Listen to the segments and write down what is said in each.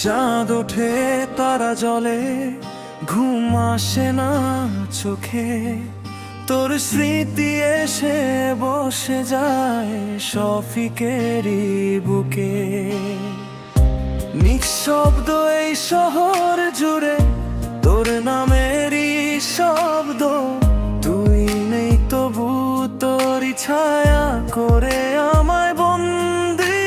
চাঁদ ওঠে তারা জলে, ঘুম আসে না চোখে, তোর স্মৃতি এসে বসে যায় শফিকেরই বুকে। নিঃশব্দ এই শহর জুড়ে তোর নামেরই শব্দ, তুই নেই তবু তোরই ছায়া করে আমায় বন্দি।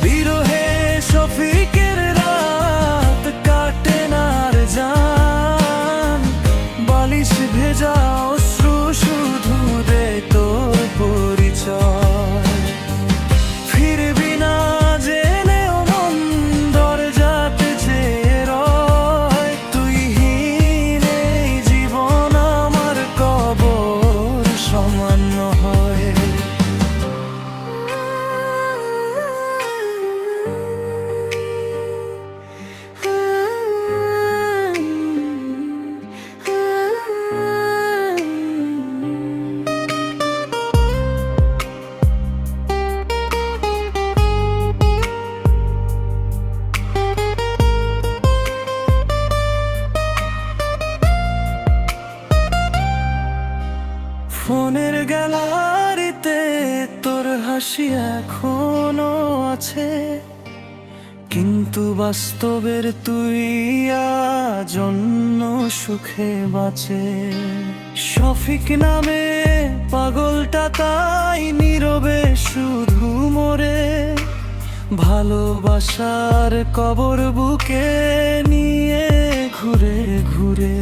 বিরহে শফিকের রাত কাটে না আর জান, বালিশ ভেজা অশ্রু শুধু দে তোর পরিচয়। ফিরবি না জেনেও মন দরজাতে চেয়ে রয়, তুই হীন এই জীবন আমার কবর সমান হয়। ফোনের গ্যালারিতে তোর হাসি এখনো আছে, কিন্তু বাস্তবের তুই আজ অন্য সুখে বাঁচে। শফিক নামে পাগলটা তাই নীরবে শুধু মরে, ভালোবাসার কবর বুকে নিয়ে ঘুরে ঘুরে।